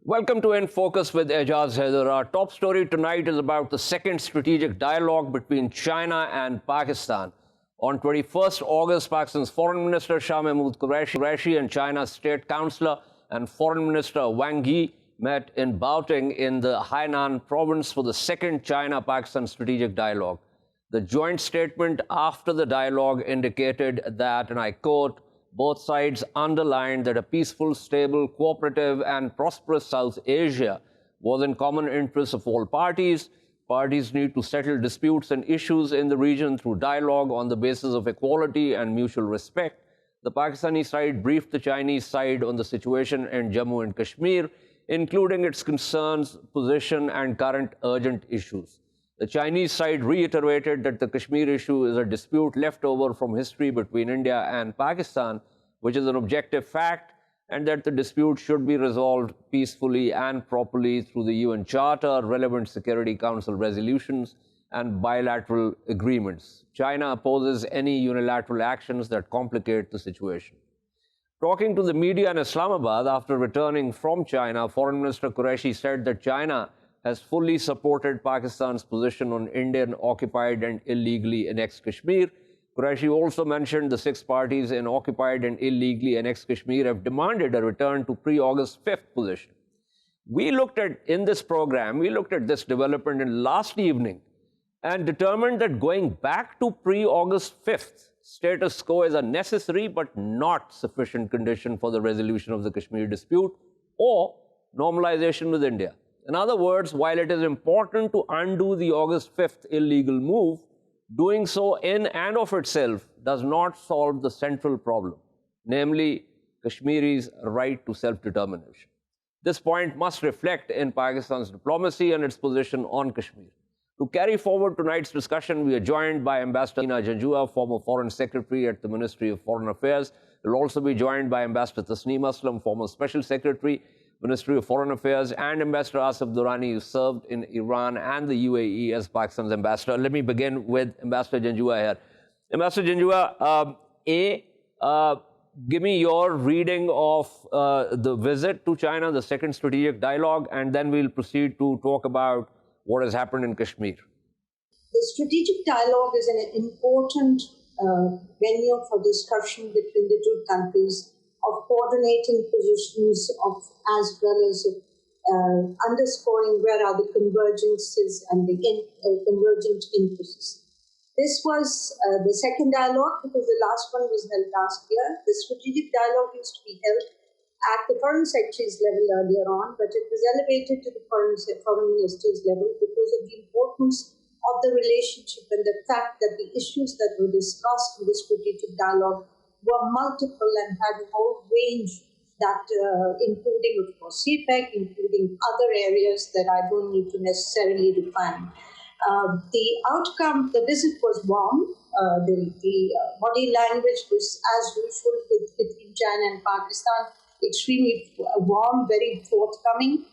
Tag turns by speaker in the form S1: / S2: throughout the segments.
S1: Welcome to In Focus with Ejaz Haider. Our top story tonight is about the second strategic dialogue between China and Pakistan. On 21st August, Pakistan's Foreign Minister Shah Mahmood Qureshi and China's State Councillor and Foreign Minister Wang Yi met in Baoting in the Hainan province for the second China-Pakistan strategic dialogue. The joint statement after the dialogue indicated that, and I quote, both sides underlined that a peaceful, stable, cooperative and prosperous South Asia was in common interest of all parties. Parties need to settle disputes and issues in the region through dialogue on the basis of equality and mutual respect. The Pakistani side briefed the Chinese side on the situation in Jammu and Kashmir, including its concerns, position and current urgent issues. The Chinese side reiterated that the Kashmir issue is a dispute left over from history between India and Pakistan, which is an objective fact, and that the dispute should be resolved peacefully and properly through the UN Charter, relevant Security Council resolutions, and bilateral agreements. China opposes any unilateral actions that complicate the situation. Talking to the media in Islamabad after returning from China, Foreign Minister Qureshi said that China has fully supported Pakistan's position on Indian-occupied and illegally annexed Kashmir. Qureshi also mentioned the 6 parties in occupied and illegally annexed Kashmir have demanded a return to pre-August 5th position. In this program, we looked at this development in last evening and determined that going back to pre-August 5th status quo is a necessary but not sufficient condition for the resolution of the Kashmir dispute or normalization with India. In other words, while it is important to undo the August 5th illegal move, doing so in and of itself does not solve the central problem, namely Kashmiris' right to self-determination. This point must reflect in Pakistan's diplomacy and its position on Kashmir. To carry forward tonight's discussion, we are joined by Ambassador Janjua, former Foreign Secretary at the Ministry of Foreign Affairs. We'll also be joined by Ambassador Tasnim Aslam, former Special Secretary, Ministry of Foreign Affairs, and Ambassador Asif Durrani, who served in Iran and the UAE as Pakistan's ambassador. Let me begin with Ambassador Janjua here. Ambassador Janjua, give me your reading of the visit to China, the second strategic dialogue, and then we'll proceed to talk about what has happened in Kashmir.
S2: The strategic dialogue is an important venue for discussion between the two countries of coordinating positions as well as underscoring where are the convergences and the convergent interests. This was the second dialogue because the last one was held last year. The strategic dialogue used to be held at the foreign secretary's level earlier on, but it was elevated to the foreign minister's level because of the importance of the relationship and the fact that the issues that were discussed in the strategic dialogue were multiple and had a whole range that, including, of course, CPEC, including other areas that I don't need to necessarily define. The outcome, the visit was warm. The body language was, as usual, between China and Pakistan, extremely warm, very forthcoming.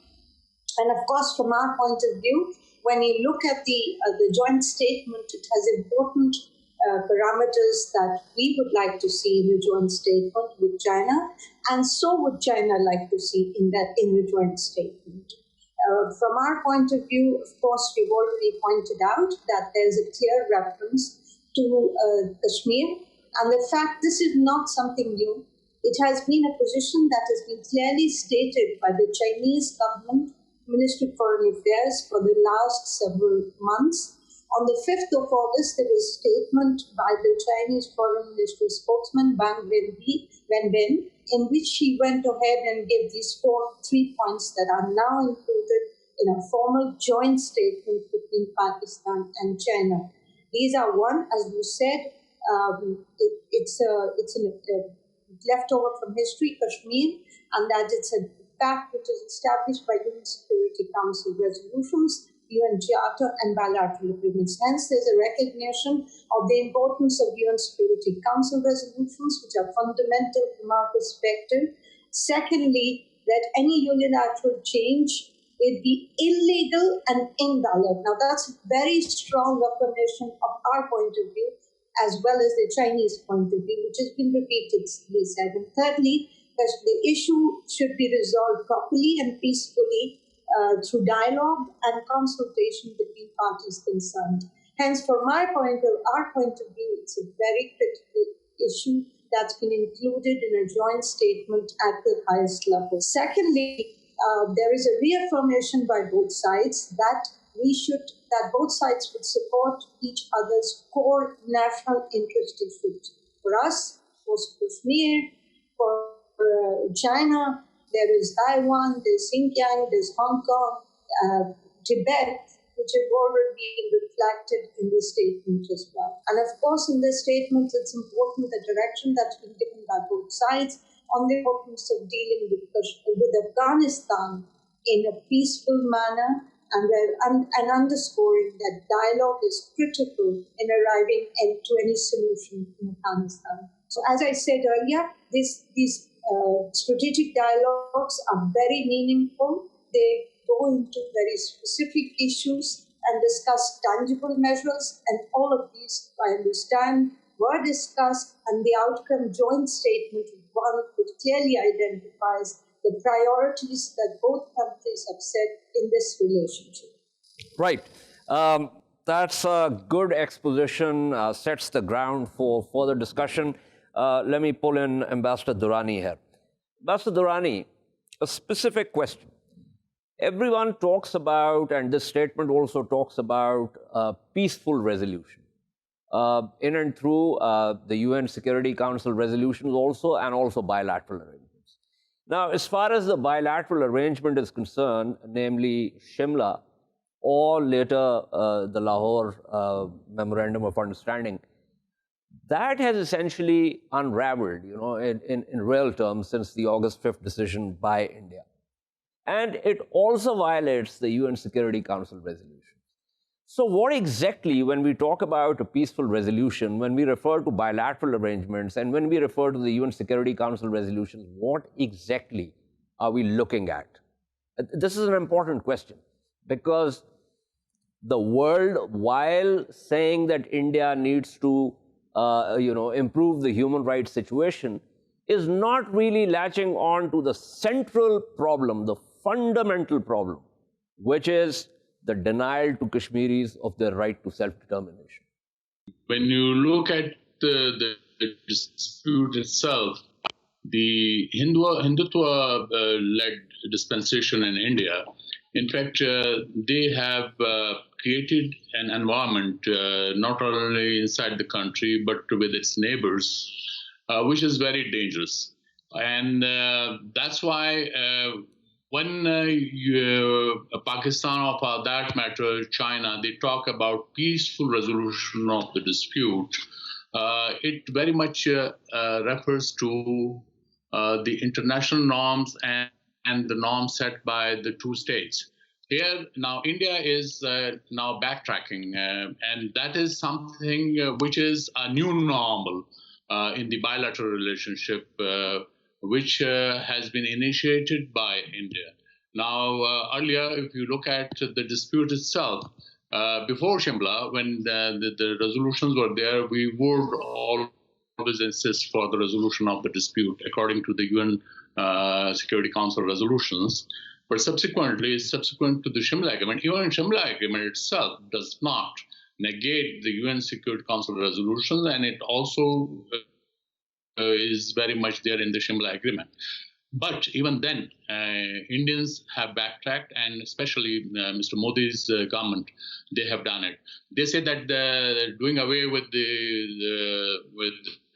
S2: And of course, from our point of view, when you look at the joint statement, it has important parameters that we would like to see in the joint statement with China, and so would China like to see in the joint statement. From our point of view, of course, we've already pointed out that there's a clear reference to Kashmir, and the fact this is not something new. It has been a position that has been clearly stated by the Chinese government, Ministry of Foreign Affairs, for the last several months. On the 5th of August, there was a statement by the Chinese Foreign Ministry spokesman, Wang Wenbin, in which she went ahead and gave these 3 points that are now included in a formal joint statement between Pakistan and China. These are one, as you said, it's leftover from history, Kashmir, and that it's a fact which is established by UN Security Council resolutions, UN Charter and bilateral agreements. Hence, there's a recognition of the importance of UN Security Council resolutions, which are fundamental from our perspective. Secondly, that any unilateral change would be illegal and invalid. Now, that's a very strong affirmation of our point of view, as well as the Chinese point of view, which has been repeatedly said. And thirdly, the issue should be resolved properly and peacefully through dialogue and consultation between parties concerned. Hence, from our point of view, it's a very critical issue that's been included in a joint statement at the highest level. Secondly, there is a reaffirmation by both sides that both sides would support each other's core national interest issues. For us, for Kashmir, for China, there is Taiwan, there's Xinjiang, there's Hong Kong, Tibet, which have already been reflected in the statement as well. And of course, in this statement, it's important the direction that's been given by both sides on the importance of dealing with Afghanistan in a peaceful manner and underscoring that dialogue is critical in arriving to any solution in Afghanistan. So as I said earlier, these strategic dialogues are very meaningful. They go into very specific issues and discuss tangible measures, and all of these, I understand, were discussed, and the outcome joint statement one which clearly identifies the priorities that both countries have set in this relationship.
S1: Right. That's a good exposition, sets the ground for further discussion. Let me pull in Ambassador Durrani here. Ambassador Durrani, a specific question. Everyone talks about, and this statement also talks about, peaceful resolution in and through the UN Security Council resolutions also, and also bilateral arrangements. Now, as far as the bilateral arrangement is concerned, namely Shimla, or later the Lahore Memorandum of Understanding, that has essentially unraveled, in real terms since the August 5th decision by India. And it also violates the UN Security Council resolution. So what exactly, when we talk about a peaceful resolution, when we refer to bilateral arrangements, and when we refer to the UN Security Council resolutions, what exactly are we looking at? This is an important question, because the world, while saying that India needs to improve the human rights situation, is not really latching on to the central problem, the fundamental problem, which is the denial to Kashmiris of their right to self-determination.
S3: When you look at the dispute itself, the Hindutva-led dispensation in India, in fact, they have created an environment, not only inside the country, but with its neighbors, which is very dangerous. And that's why when Pakistan, or for that matter, China, they talk about peaceful resolution of the dispute, it very much refers to the international norms and the norms set by the two states. Here, now, India is now backtracking, and that is something which is a new normal in the bilateral relationship, which has been initiated by India. Now, earlier, if you look at the dispute itself, before Shimla, when the resolutions were there, we would always insist for the resolution of the dispute according to the UN Security Council resolutions. But subsequent to the Shimla Agreement, even Shimla Agreement itself does not negate the UN Security Council resolutions, and it also is very much there in the Shimla Agreement. But even then, Indians have backtracked, and especially Mr. Modi's government, they have done it. They say that doing away with the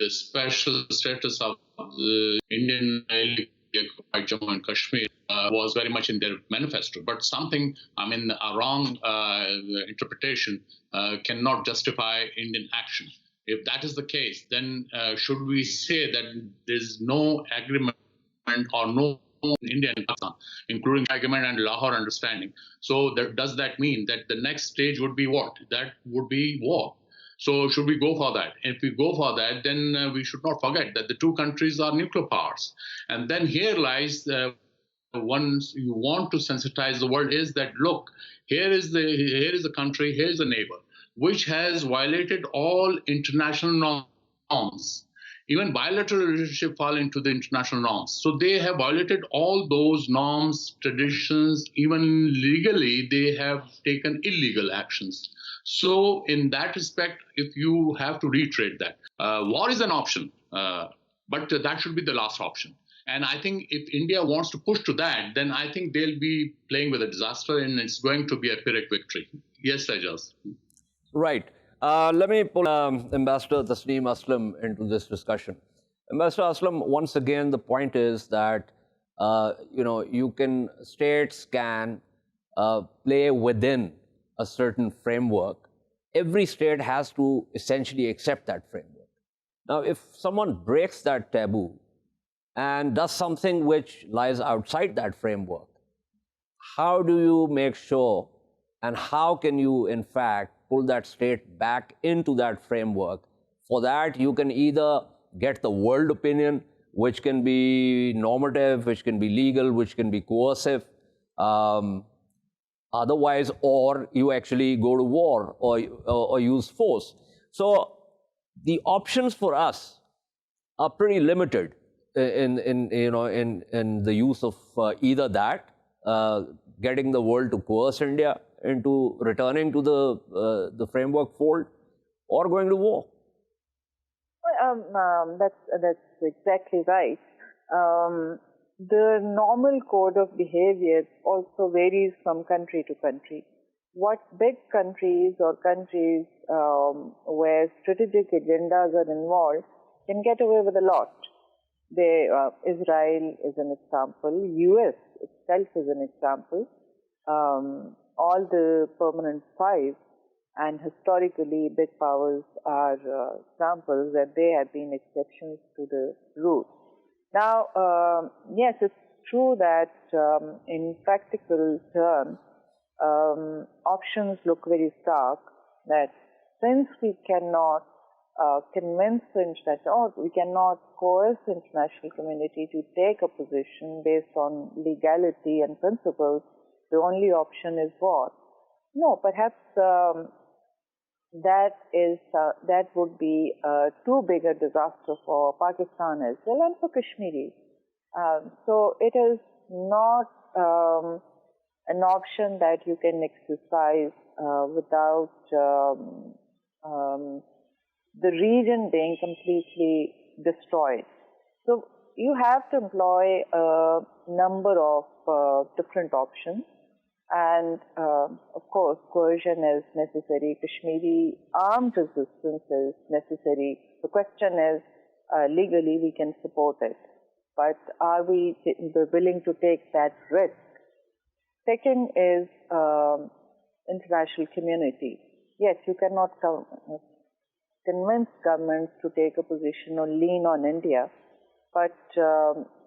S3: special status of the Indian Jammu and Kashmir was very much in their manifesto. But something, a wrong interpretation cannot justify Indian action. If that is the case, then should we say that there's no agreement or no India and Pakistan, including agreement and Lahore understanding? So does that mean that the next stage would be what? That would be war. So should we go for that? If we go for that, then we should not forget that the two countries are nuclear powers. And then here lies once you want to sensitize the world is that, look, here is the country, here is the neighbor, which has violated all international norms even bilateral relationship fall into the international norms. So they have violated all those norms, traditions, even legally, they have taken illegal actions. So in that respect, if you have to reiterate that, war is an option, but that should be the last option. And I think if India wants to push to that, then I think they'll be playing with a disaster and it's going to be a Pyrrhic victory. Yes, Ejaz.
S1: Right. Let me pull Ambassador Tasnim Aslam into this discussion. Ambassador Aslam, once again, the point is that states can play within a certain framework. Every state has to essentially accept that framework. Now, if someone breaks that taboo and does something which lies outside that framework, how do you make sure and how can you, in fact, pull that state back into that framework? For that, you can either get the world opinion, which can be normative, which can be legal, which can be coercive, otherwise, or you actually go to war or use force. So the options for us are pretty limited in the use of either that, getting the world to coerce India into returning to the framework fold, or going to war.
S4: That's exactly right. The normal code of behavior also varies from country to country. What big countries or countries where strategic agendas are involved can get away with a lot. Israel is an example. US itself is an example. All the permanent five and historically big powers are examples that they have been exceptions to the rule. Now, yes, it's true that in practical terms, options look very stark, that since we cannot convince the international, we cannot coerce the international community to take a position based on legality and principles, the only option is war. No, perhaps that would be too big a disaster for Pakistan as well and for Kashmiris. So it is not an option that you can exercise without the region being completely destroyed. So you have to employ a number of different options. And of course, coercion is necessary. Kashmiri armed resistance is necessary. The question is, legally we can support it, but are we willing to take that risk? Second is international community. Yes, you cannot convince governments to take a position or lean on India, but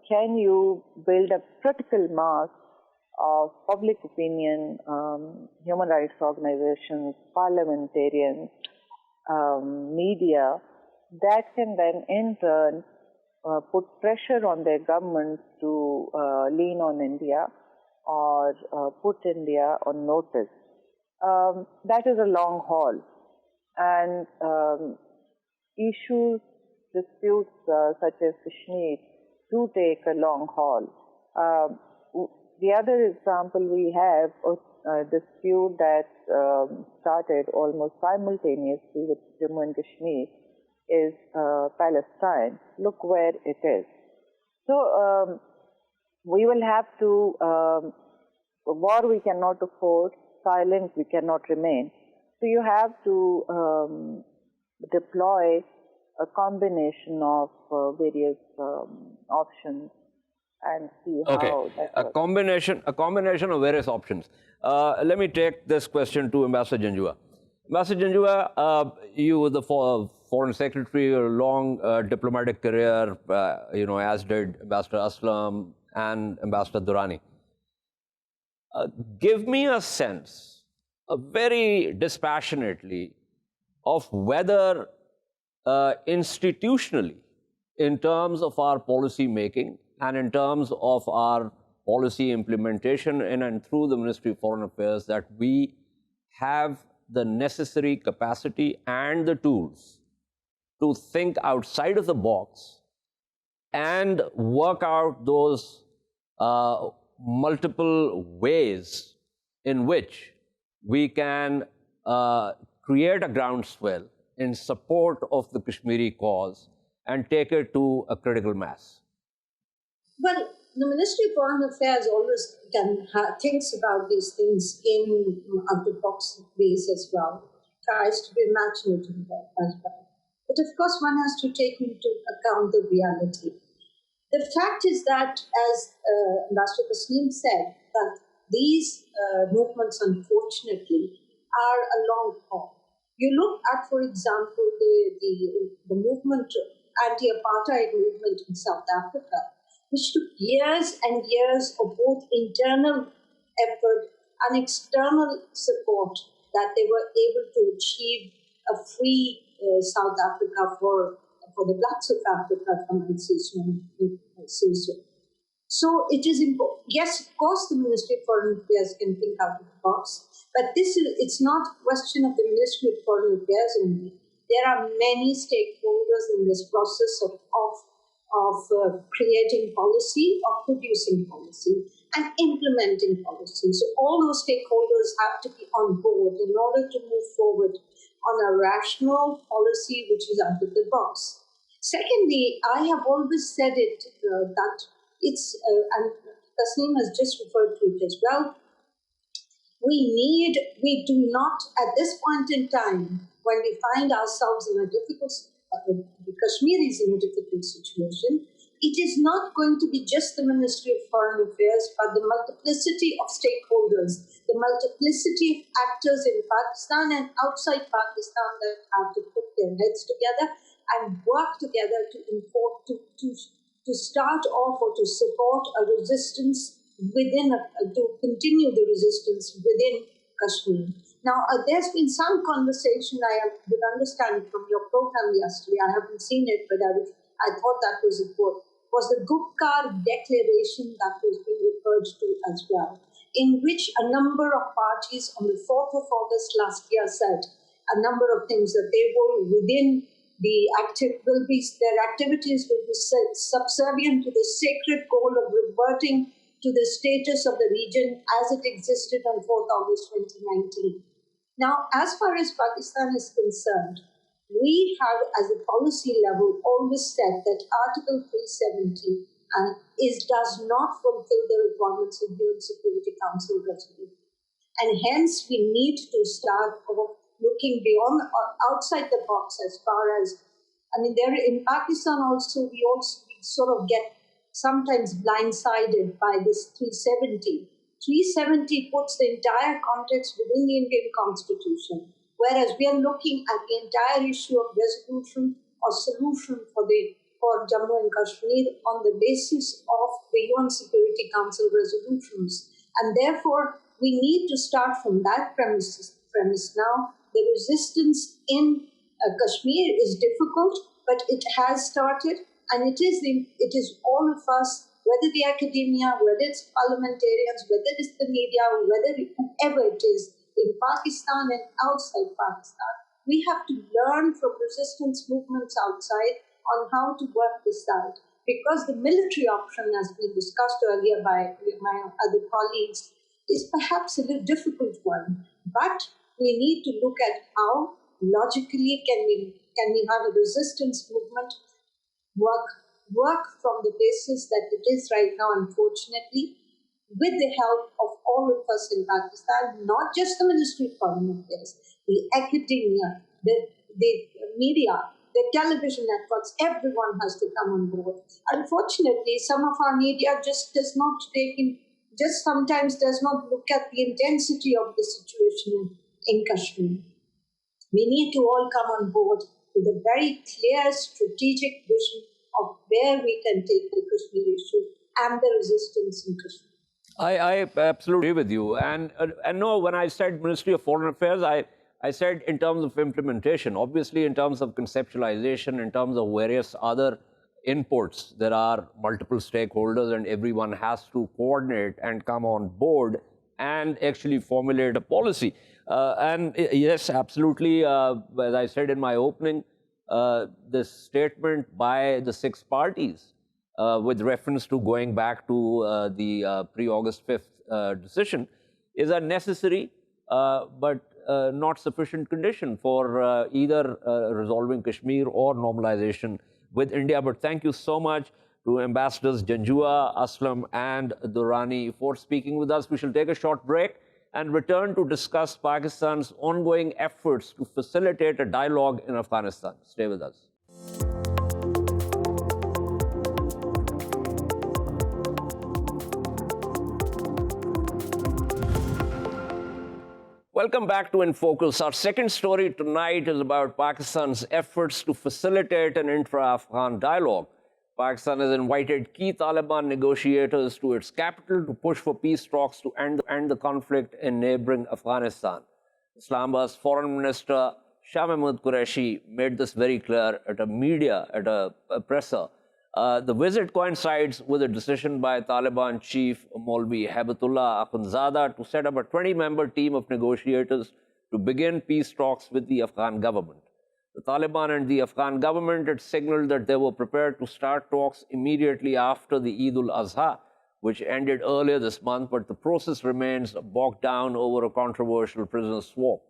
S4: can you build a critical mass of public opinion, human rights organizations, parliamentarians, media, that can then in turn put pressure on their governments to lean on India or put India on notice. That is a long haul. And issues, disputes such as Kashmir do take a long haul. The other example we have a dispute that started almost simultaneously with Jammu and Kashmir is Palestine. Look where it is. So we will have to, war we cannot afford, silent we cannot remain. So you have to deploy a combination of various options and see how that
S1: a combination of various options. Let me take this question to Ambassador Janjua. Ambassador Janjua, you were the foreign secretary, a long diplomatic career, as did Ambassador Aslam and Ambassador Durrani. Give me a sense, very dispassionately, of whether institutionally, in terms of our policy making and in terms of our policy implementation in and through the Ministry of Foreign Affairs, that we have the necessary capacity and the tools to think outside of the box and work out those multiple ways in which we can create a groundswell in support of the Kashmiri cause and take it to a critical mass?
S2: Well, the Ministry of Foreign Affairs always thinks about these things in out-of-box ways as well, tries to be imaginative as well. But of course, one has to take into account the reality. The fact is that, as Ambassador Tasnim said, that these movements, unfortunately, are a long haul. You look at, for example, the movement, anti-apartheid movement in South Africa, which took years and years of both internal effort and external support that they were able to achieve a free South Africa for the blacks of Africa, if I might say so. So it is important. Yes, of course, the Ministry of Foreign Affairs can think out of the box, but it's not a question of the Ministry of Foreign Affairs only. There are many stakeholders in this process of creating policy, of producing policy, and implementing policy. So all those stakeholders have to be on board in order to move forward on a rational policy which is out of the box. Secondly, I have always said it that it's, and Tasnim has just referred to it as well, we do not, at this point in time, when we find ourselves in a difficult, the Kashmiris in a difficult situation, it is not going to be just the Ministry of Foreign Affairs, but the multiplicity of stakeholders, the multiplicity of actors in Pakistan and outside Pakistan that have to put their heads together and work together to start off or to support a resistance to continue the resistance within Kashmir. Now, there's been some conversation, I would understand from your program yesterday, I haven't seen it, but I thought that was important, was the Gupkar Declaration that was being referred to as well, in which a number of parties on the 4th of August last year said a number of things that they will within their activities will be subservient to the sacred goal of reverting to the status of the region as it existed on 4th August 2019. Now, as far as Pakistan is concerned, we have, as a policy level, always said that Article 370 does not fulfill the requirements of the UN Security Council resolution. And hence, we need to start looking beyond, outside the box as far as, in Pakistan also, we sort of get sometimes blindsided by this 370. 370 puts the entire context within the Indian Constitution, whereas we are looking at the entire issue of resolution or solution for Jammu and Kashmir on the basis of the UN Security Council resolutions. And therefore, we need to start from that premise now. The resistance in Kashmir is difficult, but it has started, and it is all of us, whether the academia, whether it's parliamentarians, whether it's the media, whoever it is in Pakistan and outside Pakistan, we have to learn from resistance movements outside on how to work this out. Because the military option, as we discussed earlier by my other colleagues, is perhaps a little difficult one. But we need to look at how logically can we have a resistance movement work from the basis that it is right now, unfortunately, with the help of all of us in Pakistan, not just the Ministry of Foreign Affairs, the academia, the media, the television networks, everyone has to come on board. Unfortunately, some of our media sometimes does not look at the intensity of the situation in Kashmir. We need to all come on board with a very clear strategic vision of where we can take the Kashmir issue and the resistance in Kashmir.
S1: I absolutely agree with you. And no, when I said Ministry of Foreign Affairs, I said in terms of implementation. Obviously, in terms of conceptualization, in terms of various other inputs, there are multiple stakeholders and everyone has to coordinate and come on board and actually formulate a policy. And yes, absolutely, as I said in my opening, this statement by the 6 parties with reference to going back to the pre-August 5th decision is a necessary but not sufficient condition for either resolving Kashmir or normalization with India. But thank you so much to Ambassadors Janjua, Aslam and Durrani for speaking with us. We shall take a short break and return to discuss Pakistan's ongoing efforts to facilitate a dialogue in Afghanistan. Stay with us. Welcome back to In Focus. Our second story tonight is about Pakistan's efforts to facilitate an intra-Afghan dialogue. Pakistan has invited key Taliban negotiators to its capital to push for peace talks to end the conflict in neighboring Afghanistan. Islamabad's Foreign Minister Shah Mahmood Qureshi made this very clear at a presser. The visit coincides with a decision by Taliban chief Maulvi Haibatullah Akhundzada to set up a 20-member team of negotiators to begin peace talks with the Afghan government. The Taliban and the Afghan government had signaled that they were prepared to start talks immediately after the Eid al-Azha, which ended earlier this month, but the process remains bogged down over a controversial prisoner swap.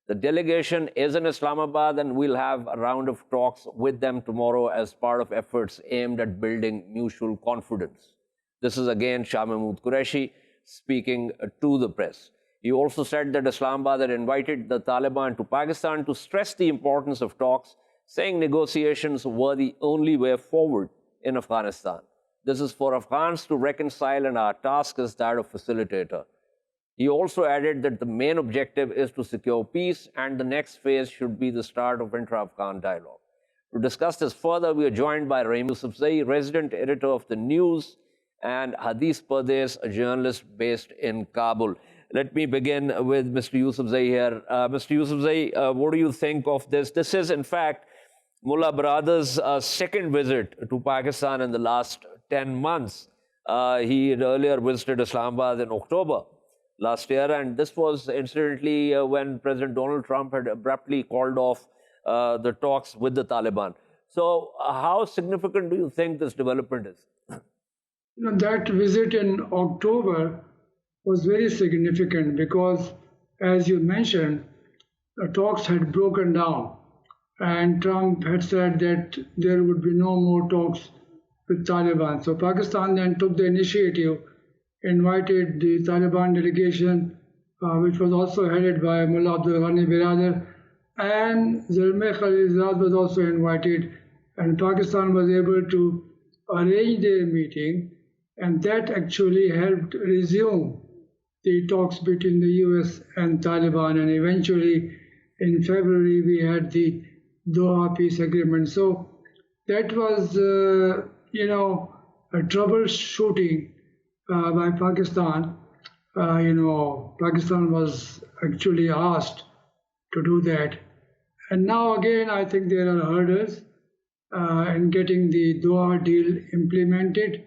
S1: The delegation is in Islamabad, and we'll have a round of talks with them tomorrow as part of efforts aimed at building mutual confidence. This is again Shah Mahmood Qureshi speaking to the press. He also said that Islamabad had invited the Taliban to Pakistan to stress the importance of talks, saying negotiations were the only way forward in Afghanistan. This is for Afghans to reconcile, and our task is that of facilitator. He also added that the main objective is to secure peace, and the next phase should be the start of intra-Afghan dialogue. To discuss this further, we are joined by Rahimullah Yusufzai, resident editor of the News, and Hadith Pardes, a journalist based in Kabul. Let me begin with Mr. Yusufzai here. Mr. Yusufzai, what do you think of this? This is, in fact, Mullah Baradur's second visit to Pakistan in the last 10 months. He had earlier visited Islamabad in October last year, and this was incidentally when President Donald Trump had abruptly called off the talks with the Taliban. So how significant do you think this development is?
S5: That visit in October was very significant because, as you mentioned, the talks had broken down, and Trump had said that there would be no more talks with Taliban. So Pakistan then took the initiative, invited the Taliban delegation, which was also headed by Mullah Durrani Birader, and Zalmay Khalilzad was also invited, and Pakistan was able to arrange their meeting, and that actually helped resume the talks between the US and Taliban, and eventually in February we had the Doha peace agreement. So that was, a troubleshooting by Pakistan. Pakistan was actually asked to do that. And now again, I think there are hurdles in getting the Doha deal implemented.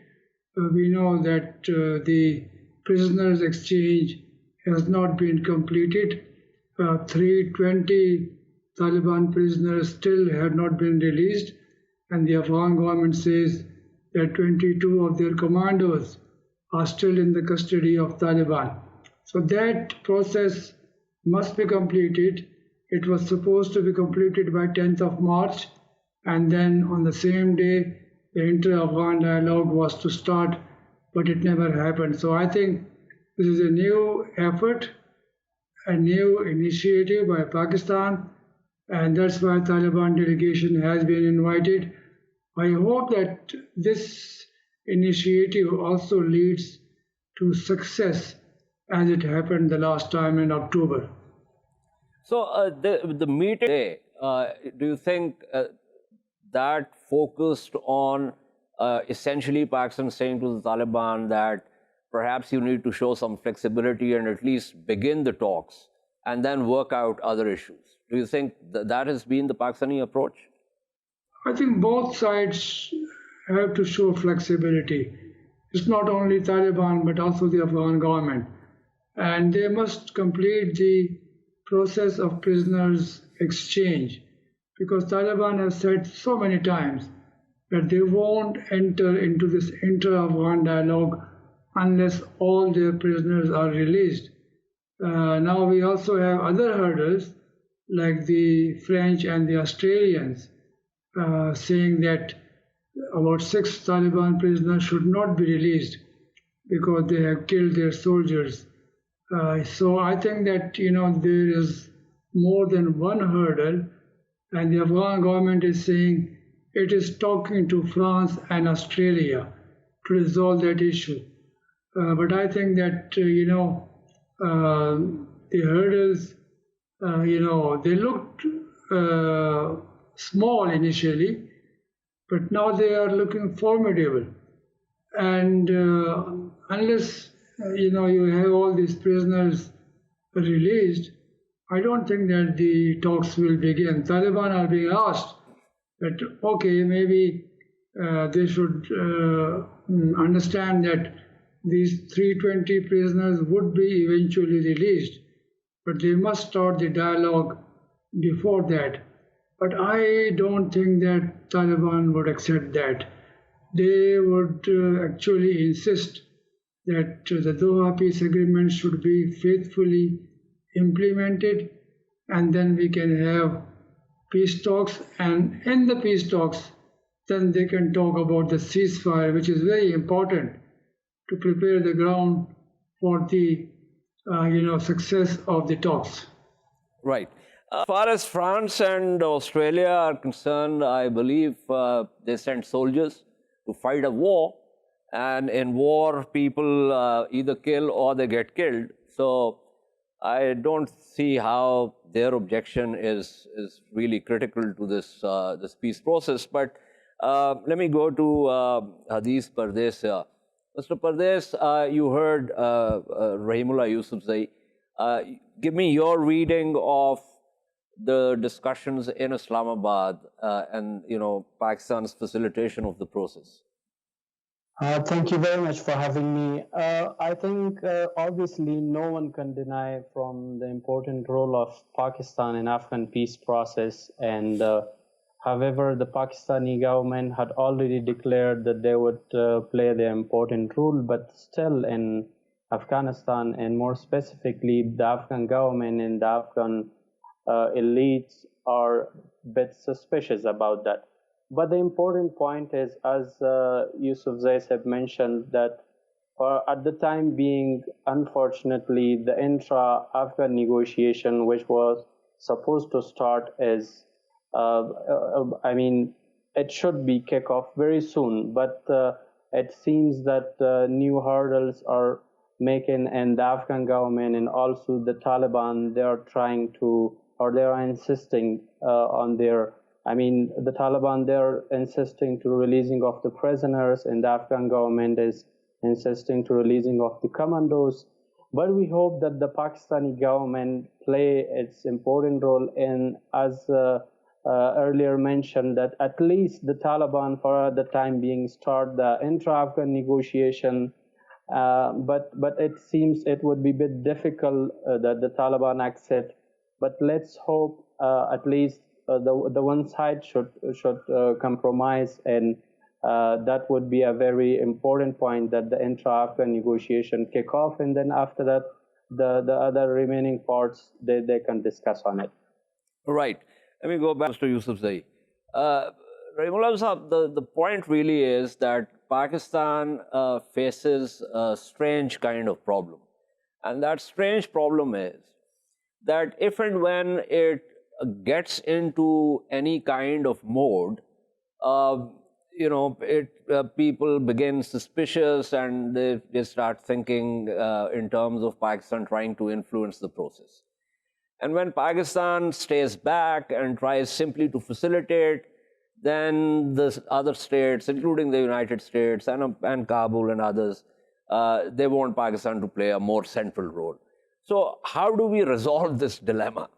S5: We know that the prisoners exchange has not been completed. 320 Taliban prisoners still have not been released, and the Afghan government says that 22 of their commandos are still in the custody of Taliban. So that process must be completed. It was supposed to be completed by 10th of March, and then on the same day the inter-Afghan dialogue was to start, but it never happened. So I think this is a new effort, a new initiative by Pakistan, and that's why Taliban delegation has been invited. I hope that this initiative also leads to success as it happened the last time in October.
S1: So the meeting today, do you think that focused on essentially Pakistan saying to the Taliban that perhaps you need to show some flexibility and at least begin the talks and then work out other issues? Do you think that has been the Pakistani approach?
S5: I think both sides have to show flexibility. It's not only Taliban but also the Afghan government. And they must complete the process of prisoners exchange. because Taliban has said so many times that they won't enter into this inter-Afghan dialogue unless all their prisoners are released. Now we also have other hurdles like the French and the Australians saying that about 6 Taliban prisoners should not be released because they have killed their soldiers. So I think that there is more than one hurdle, and the Afghan government is saying it is talking to France and Australia to resolve that issue. But I think that the hurdles, they looked small initially, but now they are looking formidable. And unless you have all these prisoners released, I don't think that the talks will begin. Taliban are being asked that, okay, maybe they should understand that these 320 prisoners would be eventually released, but they must start the dialogue before that. But I don't think that Taliban would accept that. They would actually insist that the Doha peace agreement should be faithfully implemented, and then we can have peace talks, and in the peace talks then they can talk about the ceasefire, which is very important to prepare the ground for the success of the talks.
S1: Right. As far as France and Australia are concerned, I believe they send soldiers to fight a war, and in war people either kill or they get killed. So I don't see how their objection is really critical to this peace process. But let me go to Hadith Pardes here. Mr. Pardes, you heard Rahimullah Yusufzai. Give me your reading of the discussions in Islamabad and Pakistan's facilitation of the process.
S6: Thank you very much for having me. I think obviously no one can deny from the important role of Pakistan in Afghan peace process, and however the Pakistani government had already declared that they would play their important role, but still in Afghanistan, and more specifically the Afghan government and the Afghan elites are a bit suspicious about that. But the important point is, as Yusufzai have mentioned, that at the time being, unfortunately, the intra-Afghan negotiation, which was supposed to start as, it should be kick off very soon, but it seems that new hurdles are making, and the Afghan government and also the Taliban, they are trying to, or they are insisting on their, the Taliban, they're insisting to releasing of the prisoners, and the Afghan government is insisting to releasing of the commandos. But we hope that the Pakistani government play its important role in, as earlier mentioned, that at least the Taliban for the time being start the intra-Afghan negotiation. But it seems it would be a bit difficult that the Taliban accept. But let's hope at least the one side should compromise, and that would be a very important point, that the intra-Afghan negotiation kick off, and then after that the other remaining parts they can discuss on it.
S1: Right. Let me go back to Yusufzai. Rahimullah Sahab, the point really is that Pakistan faces a strange kind of problem, and that strange problem is that if and when it gets into any kind of mode, people begin suspicious, and they start thinking in terms of Pakistan trying to influence the process. And when Pakistan stays back and tries simply to facilitate, then the other states, including the United States and Kabul and others, they want Pakistan to play a more central role. So how do we resolve this dilemma?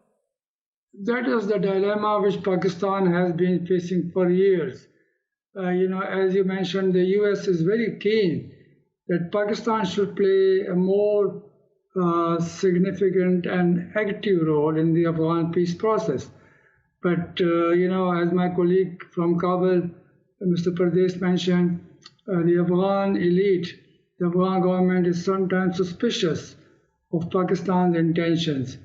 S5: That is the dilemma which Pakistan has been facing for years. As you mentioned, the US is very keen that Pakistan should play a more significant and active role in the Afghan peace process. But, as my colleague from Kabul, Mr. Pardes mentioned, the Afghan elite, the Afghan government is sometimes suspicious of Pakistan's intentions.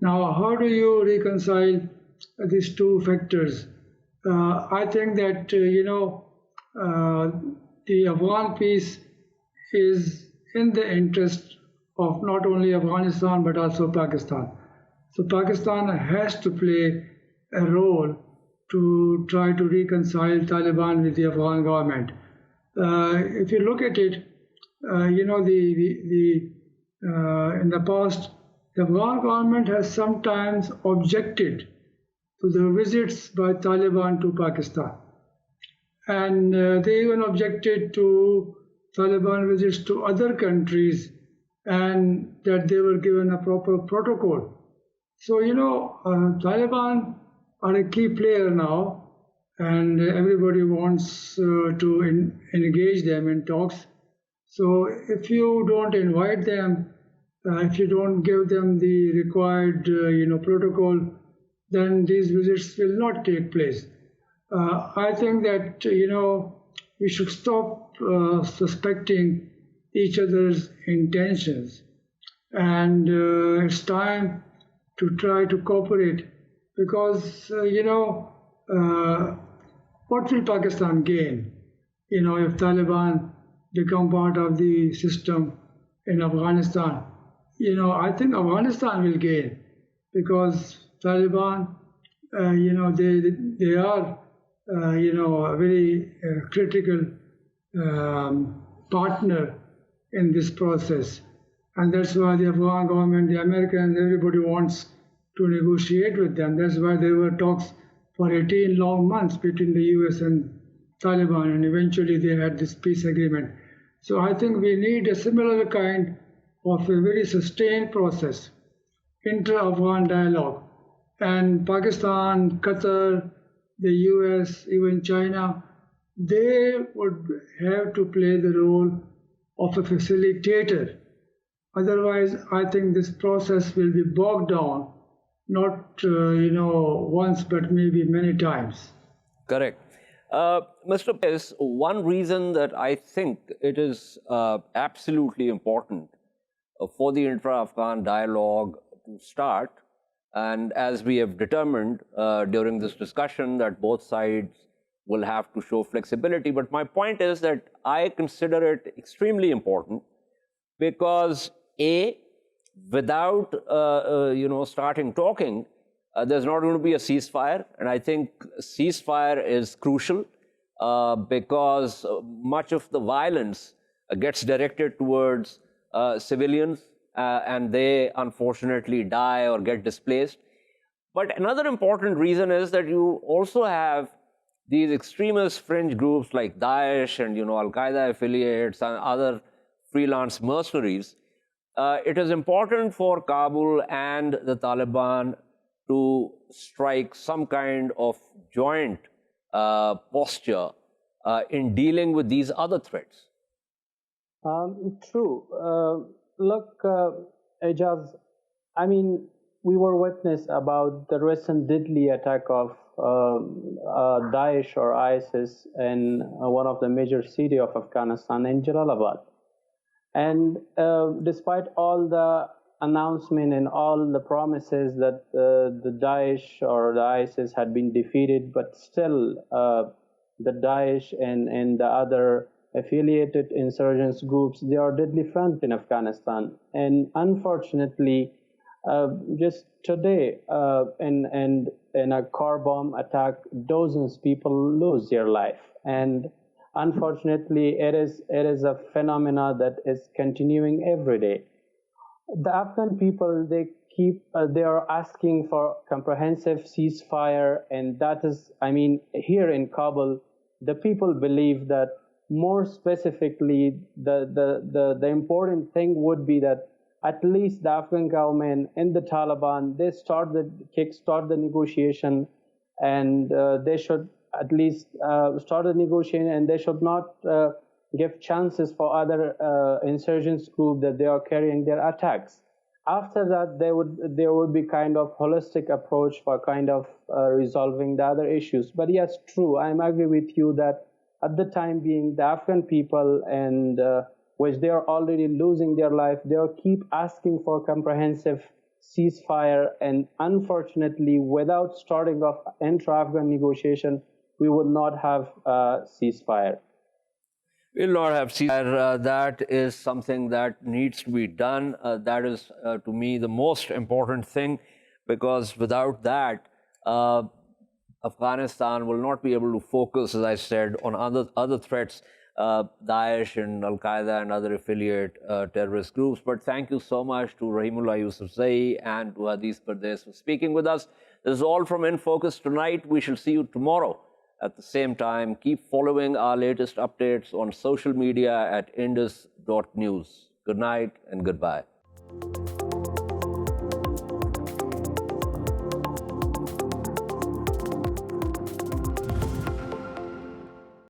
S5: Now, how do you reconcile these two factors? I think that, the Afghan peace is in the interest of not only Afghanistan but also Pakistan. So Pakistan has to play a role to try to reconcile Taliban with the Afghan government. If you look at it, in the past, the Afghan government has sometimes objected to the visits by Taliban to Pakistan. And they even objected to Taliban visits to other countries and that they were given a proper protocol. So, Taliban are a key player now, and everybody wants to engage them in talks. So if you don't invite them, if you don't give them the required, protocol, then these visits will not take place. I think that, we should stop suspecting each other's intentions. And it's time to try to cooperate because, what will Pakistan gain, if Taliban become part of the system in Afghanistan? I think Afghanistan will gain because Taliban, they are, a very critical partner in this process. And that's why the Afghan government, the Americans, everybody wants to negotiate with them. That's why there were talks for 18 long months between the US and Taliban, and eventually they had this peace agreement. So I think we need a similar kind of a very sustained process, inter-Afghan dialogue. And Pakistan, Qatar, the US, even China, they would have to play the role of a facilitator. Otherwise, I think this process will be bogged down, not once, but maybe many times.
S1: Correct. Mr. Pardes, one reason that I think it is absolutely important for the intra-Afghan dialogue to start, and as we have determined during this discussion that both sides will have to show flexibility, but my point is that I consider it extremely important because without starting talking, there's not going to be a ceasefire, and I think ceasefire is crucial because much of the violence gets directed towards civilians and they unfortunately die or get displaced. But another important reason is that you also have these extremist fringe groups like Daesh and Al-Qaeda affiliates and other freelance mercenaries. It is important for Kabul and the Taliban to strike some kind of joint posture in dealing with these other threats.
S6: True. Look, Ejaz, I mean, we were witness about the recent deadly attack of Daesh or ISIS in one of the major cities of Afghanistan, in Jalalabad. And despite all the announcement and all the promises that the Daesh or the ISIS had been defeated, but still the Daesh and the other affiliated insurgents groups, they are deadly front in Afghanistan. And unfortunately, just today, in a car bomb attack, dozens of people lose their life. And unfortunately, it is a phenomena that is continuing every day. The Afghan people, they are asking for comprehensive ceasefire, and that is, I mean, here in Kabul, the people believe that more specifically, the important thing would be that at least the Afghan government and the Taliban, they kickstart the negotiation, and they should at least start the negotiation, and they should not give chances for other insurgents group that they are carrying their attacks. After that, there would be kind of holistic approach for kind of resolving the other issues. But yes, true, I agree with you that at the time being, the Afghan people, and which they are already losing their life, they will keep asking for comprehensive ceasefire, and unfortunately, without starting off intra-Afghan negotiation, we would not have ceasefire.
S1: We'll not have ceasefire. That is something that needs to be done. That is, to me, the most important thing, because without that, Afghanistan will not be able to focus, as I said, on other threats, Daesh and Al-Qaeda and other affiliate terrorist groups. But thank you so much to Rahimullah Yusufzai and to Ejaz Pardes for speaking with us. This is all from In Focus tonight. We shall see you tomorrow at the same time. Keep following our latest updates on social media at indus.news. Good night and goodbye.